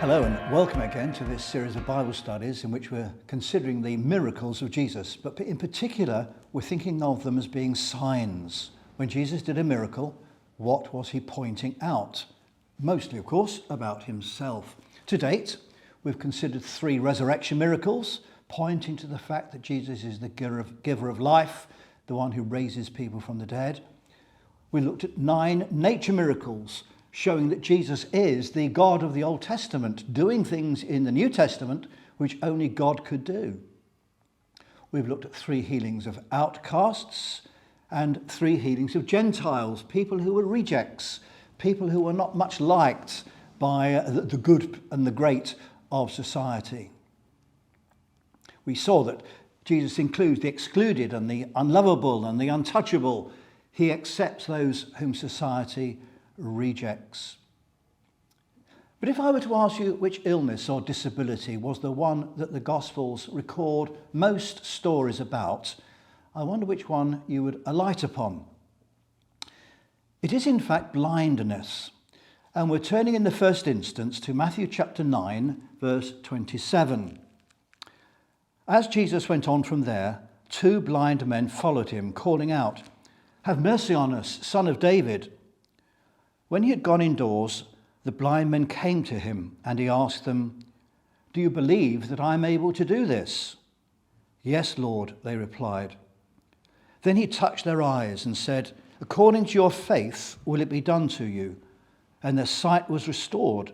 Hello and welcome again to this series of Bible studies in which we're considering the miracles of Jesus, but in particular we're thinking of them as being signs. When Jesus did a miracle, what was he pointing out? Mostly, of course, about himself. To date, we've considered 3 resurrection miracles, pointing to the fact that Jesus is the giver of life, the one who raises people from the dead. We looked at 9 nature miracles, showing that Jesus is the God of the Old Testament, doing things in the New Testament which only God could do. We've looked at 3 healings of outcasts and 3 healings of Gentiles, people who were rejects, people who were not much liked by the good and the great of society. We saw that Jesus includes the excluded and the unlovable and the untouchable. He accepts those whom society rejects. But if I were to ask you which illness or disability was the one that the Gospels record most stories about, I wonder which one you would alight upon. It is in fact blindness, and we're turning in the first instance to Matthew chapter 9, verse 27. As Jesus went on from there, 2 blind men followed him, calling out, "Have mercy on us, Son of David." When he had gone indoors, the blind men came to him, and he asked them, "Do you believe that I am able to do this?" "Yes, Lord," they replied. Then he touched their eyes and said, "According to your faith will it be done to you." And their sight was restored.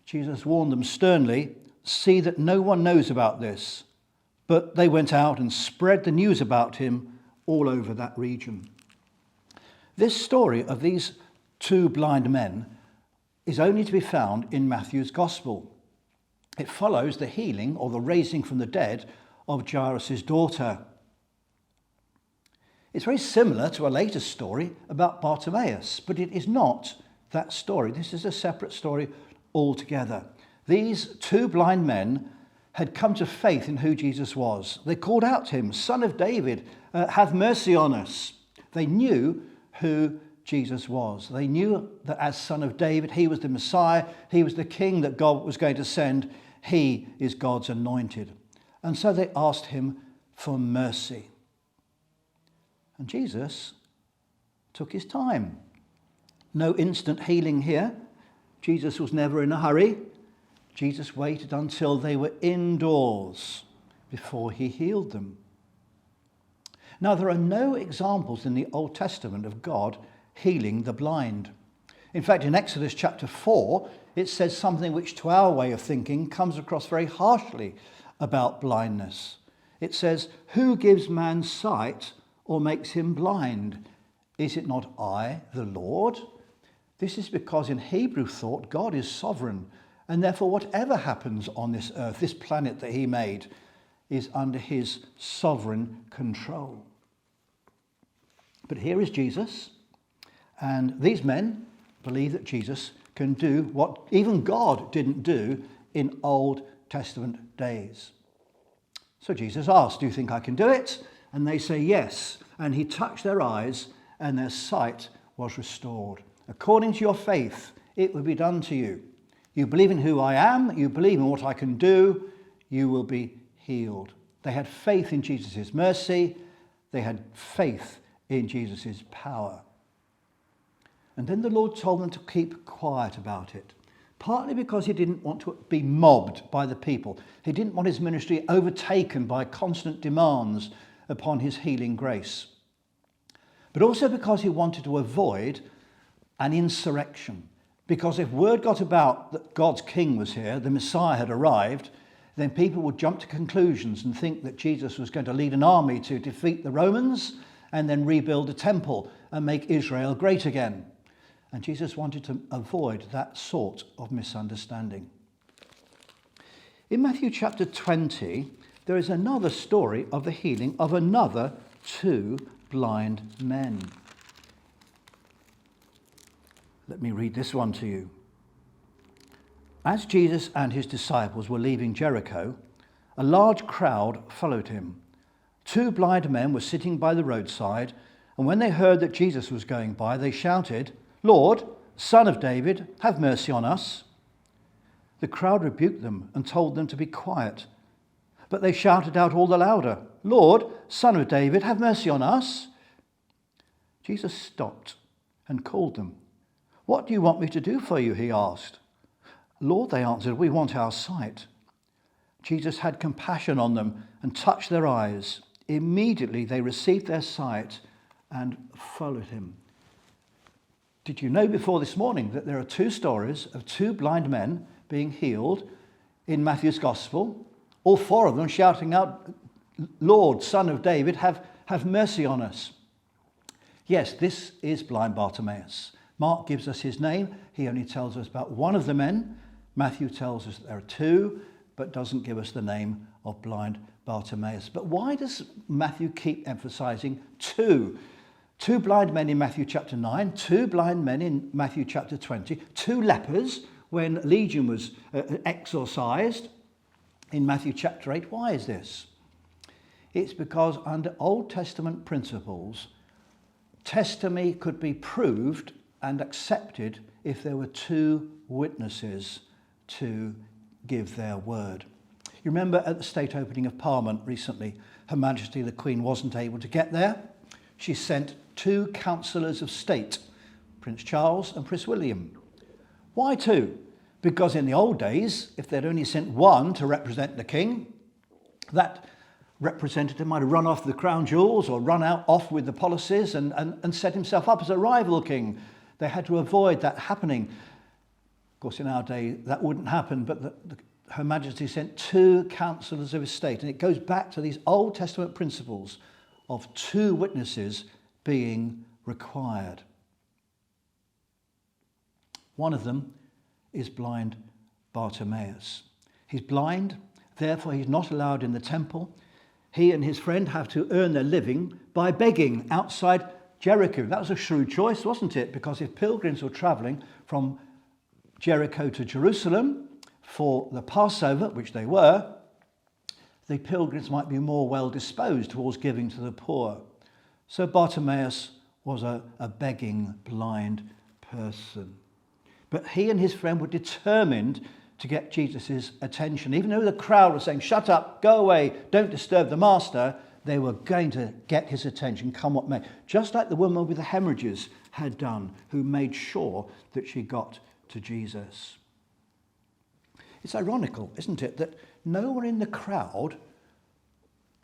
Jesus warned them sternly, "See that no one knows about this." But they went out and spread the news about him all over that region. This story of these 2 blind men is only to be found in Matthew's Gospel. It follows the healing or the raising from the dead of Jairus' daughter. It's very similar to a later story about Bartimaeus, but it is not that story. This is a separate story altogether. These 2 blind men had come to faith in who Jesus was. They called out to him, "Son of David, have mercy on us." They knew who Jesus was. They knew that as Son of David, he was the Messiah, he was the King that God was going to send, he is God's anointed. And so they asked him for mercy. And Jesus took his time. No instant healing here. Jesus was never in a hurry. Jesus waited until they were indoors before he healed them. Now, there are no examples in the Old Testament of God healing the blind. In fact, in Exodus chapter 4, it says something which to our way of thinking comes across very harshly about blindness. It says, "Who gives man sight or makes him blind? Is it not I, the Lord?" This is because in Hebrew thought, God is sovereign, and therefore whatever happens on this earth, this planet that he made, is under his sovereign control. But here is Jesus, and these men believe that Jesus can do what even God didn't do in Old Testament days. So Jesus asked, "Do you think I can do it?" And they say yes. And he touched their eyes, and their sight was restored. "According to your faith, it will be done to you. You believe in who I am, you believe in what I can do, you will be healed." They had faith in Jesus' mercy. They had faith in Jesus' power. And then the Lord told them to keep quiet about it, partly because he didn't want to be mobbed by the people. He didn't want his ministry overtaken by constant demands upon his healing grace. But also because he wanted to avoid an insurrection. Because if word got about that God's king was here, the Messiah had arrived, then people would jump to conclusions and think that Jesus was going to lead an army to defeat the Romans and then rebuild the temple and make Israel great again. And Jesus wanted to avoid that sort of misunderstanding. In Matthew chapter 20, there is another story of the healing of another 2 blind men. Let me read this one to you. As Jesus and his disciples were leaving Jericho, a large crowd followed him. 2 blind men were sitting by the roadside, and when they heard that Jesus was going by, they shouted, "Lord, Son of David, have mercy on us." The crowd rebuked them and told them to be quiet. But they shouted out all the louder, "Lord, Son of David, have mercy on us." Jesus stopped and called them. "What do you want me to do for you?" he asked. "Lord," they answered, "we want our sight." Jesus had compassion on them and touched their eyes. Immediately they received their sight and followed him. Did you know before this morning that there are two stories of two blind men being healed in Matthew's Gospel? All four of them shouting out, "Lord, Son of David, have mercy on us." Yes, this is blind Bartimaeus. Mark gives us his name. He only tells us about one of the men. Matthew tells us that there are two, but doesn't give us the name of blind Bartimaeus. But why does Matthew keep emphasizing two? Two blind men in Matthew chapter 9, two blind men in Matthew chapter 20, two lepers when Legion was exorcised in Matthew chapter 8. Why is this? It's because under Old Testament principles, testimony could be proved and accepted if there were two witnesses to give their word. You remember at the state opening of Parliament recently, Her Majesty the Queen wasn't able to get there. She sent two councillors of state, Prince Charles and Prince William. Why two? Because in the old days, if they'd only sent one to represent the king, that representative might have run off the crown jewels or run out off with the policies and set himself up as a rival king. They had to avoid that happening. Of course, in our day, that wouldn't happen, but Her Majesty sent two councillors of his state. And it goes back to these Old Testament principles of two witnesses being required. One of them is blind Bartimaeus. He's blind, therefore he's not allowed in the temple. He and his friend have to earn their living by begging outside Jericho. That was a shrewd choice, wasn't it? Because if pilgrims were travelling from Jericho to Jerusalem for the Passover, which they were, the pilgrims might be more well disposed towards giving to the poor. So Bartimaeus was a begging blind person. But he and his friend were determined to get Jesus' attention. Even though the crowd was saying, "Shut up, go away, don't disturb the master," they were going to get his attention, come what may. Just like the woman with the hemorrhages had done, who made sure that she got to Jesus. It's ironical, isn't it, that no one in the crowd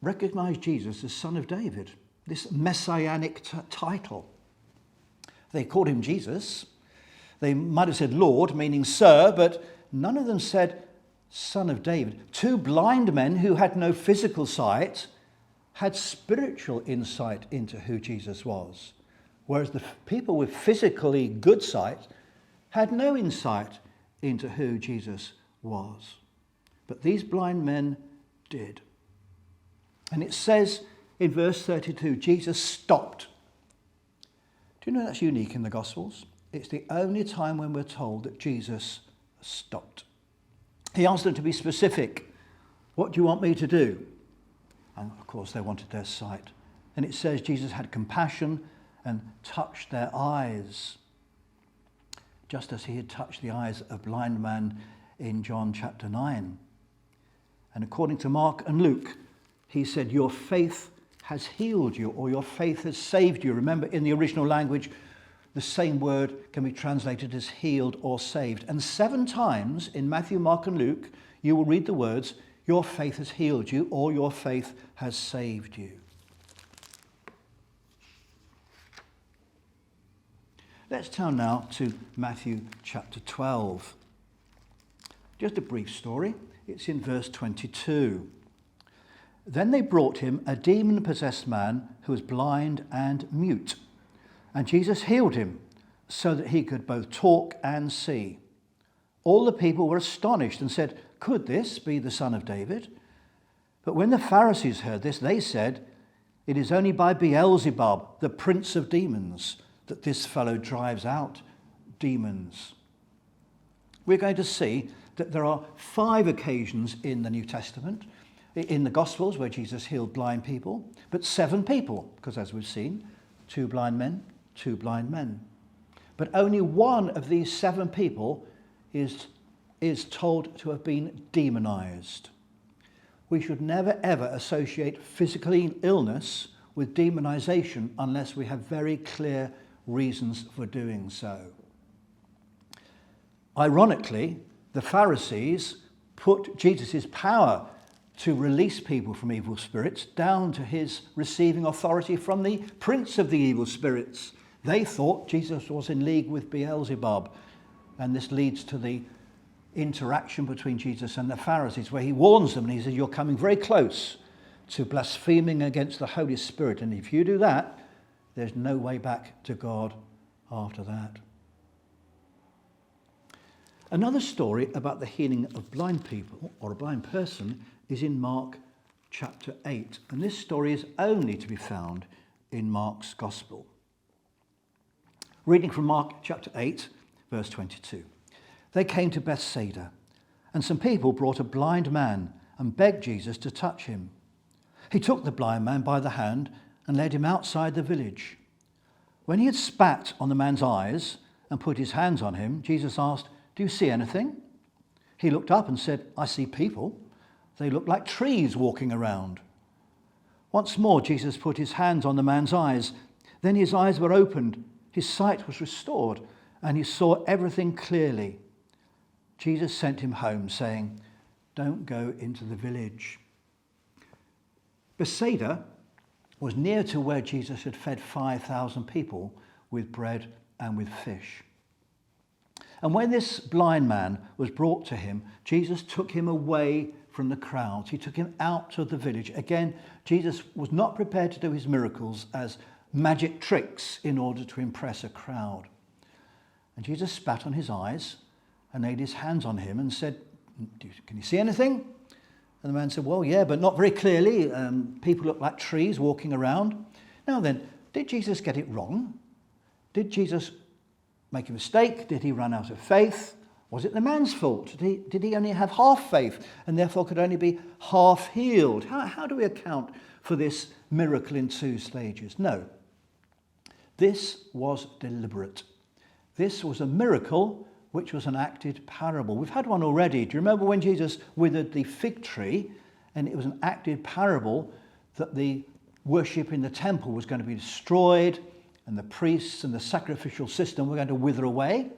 recognized Jesus as Son of David, this messianic title. They called him Jesus. They might have said Lord, meaning sir, but none of them said Son of David. Two blind men who had no physical sight had spiritual insight into who Jesus was, whereas the people with physically good sight had no insight into who Jesus was. But these blind men did. And it says in verse 32, Jesus stopped. Do you know that's unique in the Gospels? It's the only time when we're told that Jesus stopped. He asked them to be specific. What do you want me to do? And of course they wanted their sight. And it says Jesus had compassion and touched their eyes, just as he had touched the eyes of a blind man in John chapter 9. And according to Mark and Luke, he said, "Your faith has healed you," or "Your faith has saved you." Remember, in the original language, the same word can be translated as healed or saved. And 7 times in Matthew, Mark, and Luke, you will read the words, "Your faith has healed you," or "Your faith has saved you." Let's turn now to Matthew chapter 12. Just a brief story. It's in verse 22. Then they brought him a demon-possessed man who was blind and mute. And Jesus healed him so that he could both talk and see. All the people were astonished and said, "Could this be the Son of David?" But when the Pharisees heard this, they said, "It is only by Beelzebub, the prince of demons, that this fellow drives out demons." We're going to see that there are 5 occasions in the New Testament, in the Gospels, where Jesus healed blind people, but 7 people, because as we've seen, 2 blind men, 2 blind men. But only one of these 7 people is is told to have been demonized. We should never ever associate physical illness with demonization unless we have very clear reasons for doing so. Ironically, the Pharisees put Jesus' power to release people from evil spirits down to his receiving authority from the prince of the evil spirits. They thought Jesus was in league with Beelzebub, and this leads to the interaction between Jesus and the Pharisees, where he warns them and he says, you're coming very close to blaspheming against the Holy Spirit, and if you do that, there's no way back to God after that. Another story about the healing of blind people or a blind person is in Mark chapter 8, and this story is only to be found in Mark's Gospel. Reading from Mark chapter 8, verse 22. They came to Bethsaida, and some people brought a blind man and begged Jesus to touch him. He took the blind man by the hand and led him outside the village. When he had spat on the man's eyes and put his hands on him, Jesus asked, "Do you see anything?" He looked up and said, "I see people. They look like trees walking around." Once more, Jesus put his hands on the man's eyes. Then his eyes were opened, his sight was restored, and he saw everything clearly. Jesus sent him home, saying, "Don't go into the village." Bethsaida was near to where Jesus had fed 5,000 people with bread and with fish. And when this blind man was brought to him, Jesus took him away from the crowds. He took him out of the village. Again, Jesus was not prepared to do his miracles as magic tricks in order to impress a crowd. And Jesus spat on his eyes and laid his hands on him and said, "Can you see anything?" And the man said, "Well, yeah, but not very clearly. People look like trees walking around." Now then, did Jesus get it wrong? Did Jesus make a mistake? Did he run out of faith? Was it the man's fault? Did he only have half faith and therefore could only be half healed? How do we account for this miracle in two stages? No. This was deliberate. This was a miracle which was an acted parable. We've had one already. Do you remember when Jesus withered the fig tree? And it was an acted parable that the worship in the temple was going to be destroyed and the priests and the sacrificial system were going to wither away.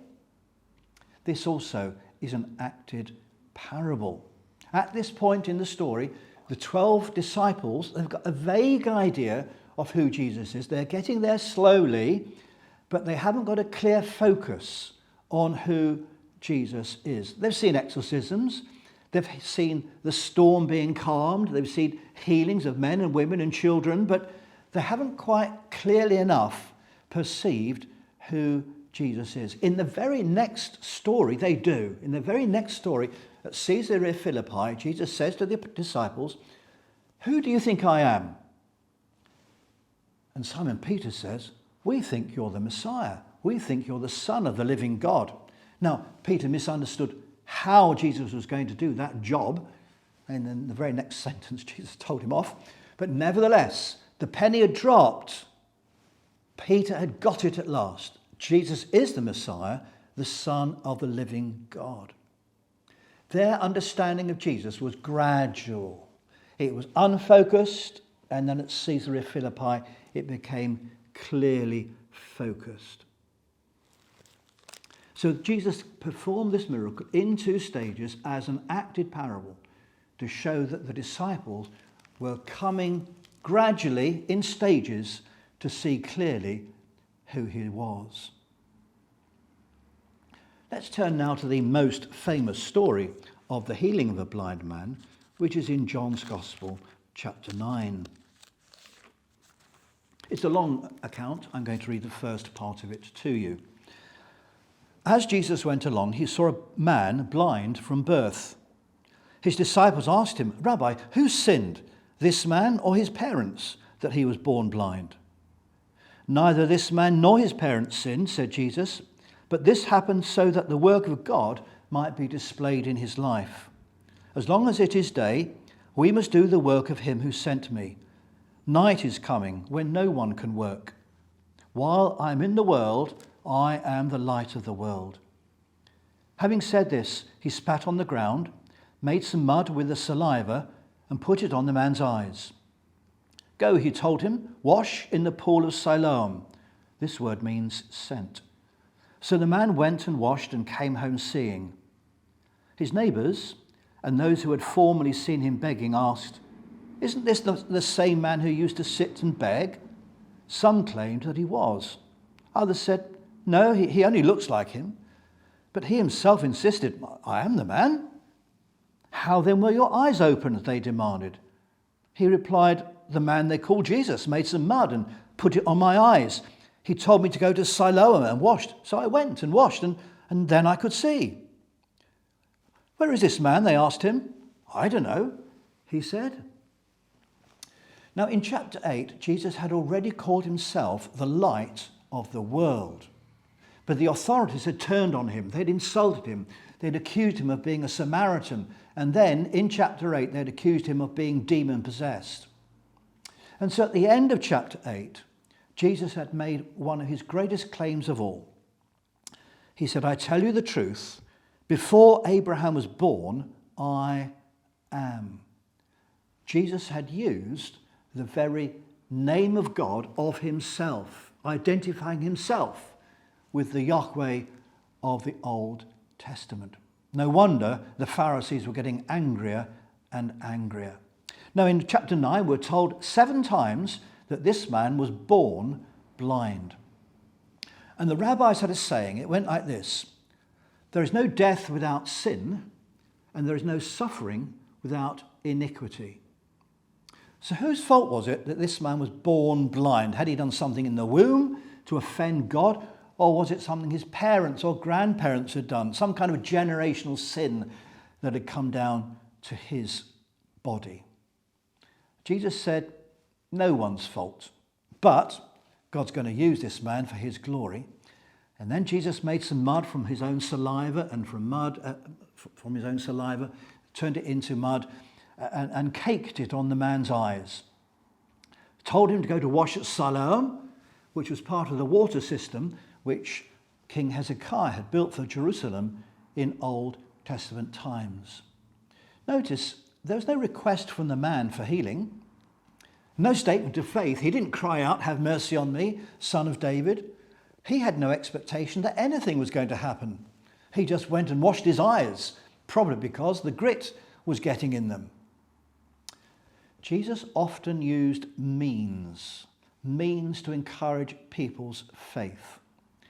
This also is an acted parable. At this point in the story, the 12 disciples, they've got a vague idea of who Jesus is. They're getting there slowly, but they haven't got a clear focus on who Jesus is. They've seen exorcisms, they've seen the storm being calmed, they've seen healings of men and women and children, but they haven't quite clearly enough perceived who Jesus is. In the very next story, they do. In the very next story, at Caesarea Philippi, Jesus says to the disciples, "Who do you think I am?" And Simon Peter says, "We think you're the Messiah. We think you're the Son of the living God." Now, Peter misunderstood how Jesus was going to do that job. And in the very next sentence, Jesus told him off. But nevertheless, the penny had dropped. Peter had got it at last. Jesus is the Messiah, the Son of the living God. Their understanding of Jesus was gradual. It was unfocused, and then at Caesarea Philippi, it became clearly focused. So Jesus performed this miracle in two stages as an acted parable to show that the disciples were coming gradually in stages to see clearly who he was. Let's turn now to the most famous story of the healing of a blind man, which is in John's Gospel, chapter 9. It's a long account. I'm going to read the first part of it to you. As Jesus went along, he saw a man blind from birth. His disciples asked him, "Rabbi, who sinned, this man or his parents, that he was born blind?" "Neither this man nor his parents sinned," said Jesus, "but this happened so that the work of God might be displayed in his life. As long as it is day, we must do the work of him who sent me. Night is coming when no one can work. While I am in the world, I am the light of the world." Having said this, he spat on the ground, made some mud with the saliva, and put it on the man's eyes. Go, he told him, wash in the pool of Siloam. This word means sent. So the man went and washed and came home seeing. His neighbours and those who had formerly seen him begging asked, "Isn't this the same man who used to sit and beg?" Some claimed that he was. Others said, "No, he only looks like him." But he himself insisted, "I am the man." "How then were your eyes opened?" they demanded. He replied, "The man they call Jesus made some mud and put it on my eyes. He told me to go to Siloam and washed. So I went and washed, and then I could see." "Where is this man?" they asked him. "I don't know," he said. Now in chapter 8, Jesus had already called himself the light of the world. But the authorities had turned on him. They'd insulted him. They'd accused him of being a Samaritan. And then in chapter 8, they'd accused him of being demon-possessed. And so at the end of chapter 8, Jesus had made one of his greatest claims of all. He said, "I tell you the truth, before Abraham was born, I am." Jesus had used the very name of God of himself, identifying himself with the Yahweh of the Old Testament. No wonder the Pharisees were getting angrier and angrier. Now in chapter 9, we're told 7 times that this man was born blind. And the rabbis had a saying, it went like this: there is no death without sin, and there is no suffering without iniquity. So whose fault was it that this man was born blind? Had he done something in the womb to offend God? Or was it something his parents or grandparents had done? Some kind of generational sin that had come down to his body? Jesus said, no one's fault. But God's going to use this man for his glory. And then Jesus made some mud from his own saliva, and from his own saliva, turned it into mud and caked it on the man's eyes. Told him to go to wash at Siloam, which was part of the water system which King Hezekiah had built for Jerusalem in Old Testament times. Notice, there was no request from the man for healing. No statement of faith. He didn't cry out, "Have mercy on me, son of David." He had no expectation that anything was going to happen. He just went and washed his eyes, probably because the grit was getting in them. Jesus often used means to encourage people's faith.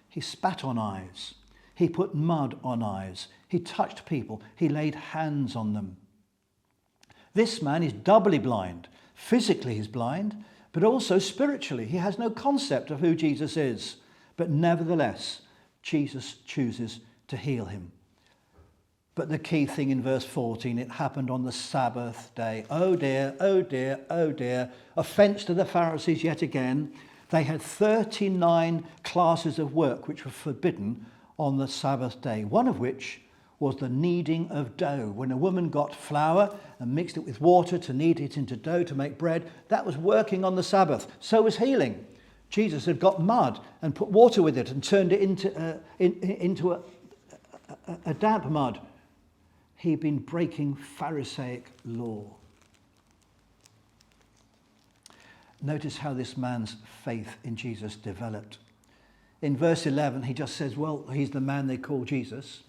He spat on eyes. He put mud on eyes. He touched people. He laid hands on them. This man is doubly blind. Physically he's blind, but also spiritually. He has no concept of who Jesus is. But nevertheless, Jesus chooses to heal him. But the key thing in verse 14, it happened on the Sabbath day. Oh dear, oh dear, oh dear. Offence to the Pharisees yet again. They had 39 classes of work which were forbidden on the Sabbath day, one of which was the kneading of dough. When a woman got flour and mixed it with water to knead it into dough to make bread, that was working on the Sabbath. So was healing. Jesus had got mud and put water with it and turned it into a damp mud. He'd been breaking Pharisaic law. Notice how this man's faith in Jesus developed. In verse 11, he just says, well, he's the man they call Jesus.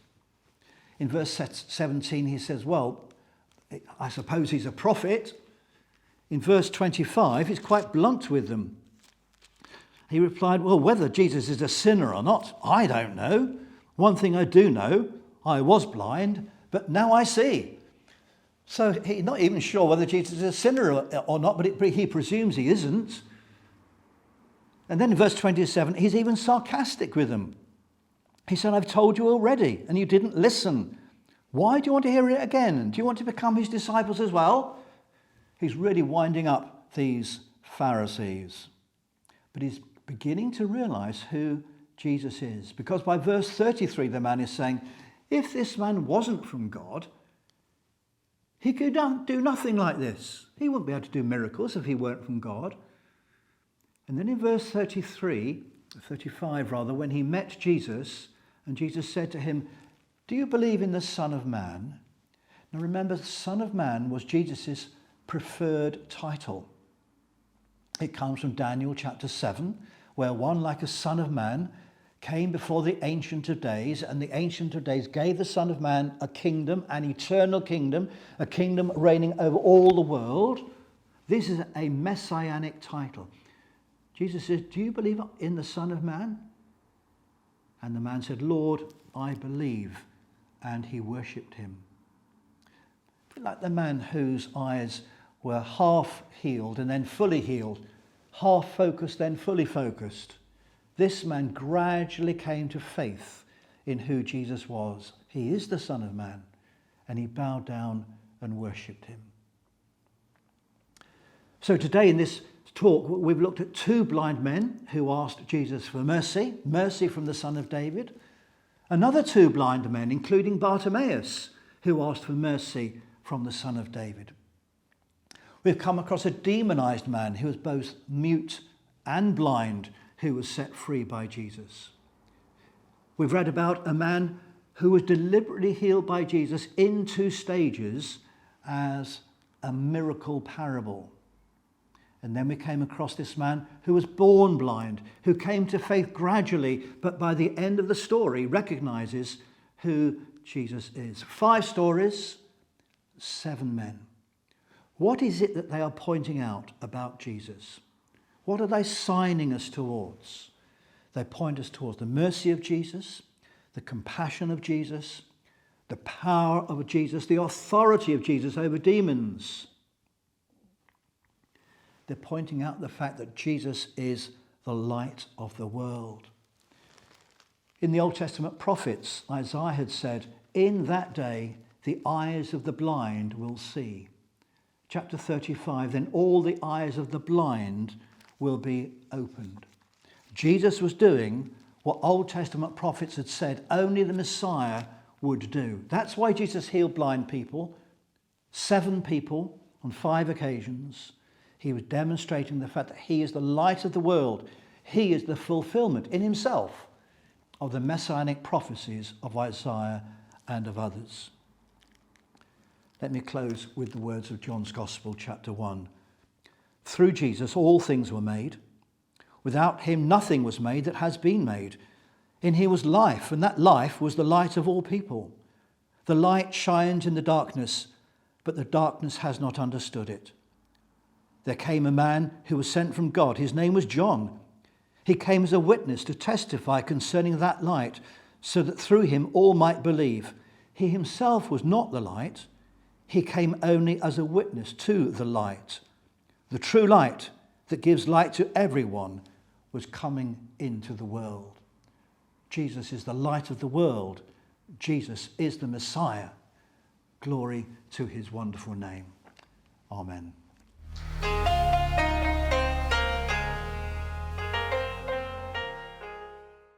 In verse 17, he says, well, I suppose he's a prophet. In verse 25, he's quite blunt with them. He replied, well, whether Jesus is a sinner or not, I don't know. One thing I do know, I was blind, but now I see. So he's not even sure whether Jesus is a sinner or not, but he presumes he isn't. And then in verse 27, he's even sarcastic with them. He said, I've told you already, and you didn't listen. Why do you want to hear it again? Do you want to become his disciples as well? He's really winding up these Pharisees. But he's beginning to realize who Jesus is. Because by verse 33, the man is saying, if this man wasn't from God, he could do nothing like this. He wouldn't be able to do miracles if he weren't from God. And then in verse 35, when he met Jesus, and Jesus said to him, Do you believe in the Son of Man? Now remember, the Son of Man was Jesus' preferred title. It comes from Daniel chapter 7, where one like a Son of Man came before the Ancient of Days, and the Ancient of Days gave the Son of Man a kingdom, an eternal kingdom, a kingdom reigning over all the world. This is a messianic title. Jesus says, do you believe in the Son of Man? And the man said, Lord, I believe. And he worshipped him. Like the man whose eyes were half healed and then fully healed, half focused, then fully focused. This man gradually came to faith in who Jesus was. He is the Son of Man. And he bowed down and worshipped him. So today in this talk, we've looked at two blind men who asked Jesus for mercy, mercy from the Son of David. Another two blind men, including Bartimaeus, who asked for mercy from the Son of David. We've come across a demonized man who was both mute and blind, who was set free by Jesus. We've read about a man who was deliberately healed by Jesus in two stages as a miracle parable. And then we came across this man who was born blind, who came to faith gradually, but by the end of the story recognizes who Jesus is. 5 stories, 7 men. What is it that they are pointing out about Jesus? What are they signing us towards? They point us towards the mercy of Jesus, the compassion of Jesus, the power of Jesus, the authority of Jesus over demons. They're pointing out the fact that Jesus is the light of the world. In the Old Testament prophets, Isaiah had said, in that day, the eyes of the blind will see. Chapter 35, then all the eyes of the blind will be opened. Jesus was doing what Old Testament prophets had said only the Messiah would do. That's why Jesus healed blind people, 7 people on 5 occasions. He was demonstrating the fact that he is the light of the world. He is the fulfillment in himself of the messianic prophecies of Isaiah and of others. Let me close with the words of John's Gospel, chapter 1. Through Jesus all things were made. Without him nothing was made that has been made. In him was life, and that life was the light of all people. The light shines in the darkness, but the darkness has not understood it. There came a man who was sent from God. His name was John. He came as a witness to testify concerning that light, so that through him all might believe. He himself was not the light. He came only as a witness to the light. The true light that gives light to everyone was coming into the world. Jesus is the light of the world. Jesus is the Messiah. Glory to his wonderful name. Amen.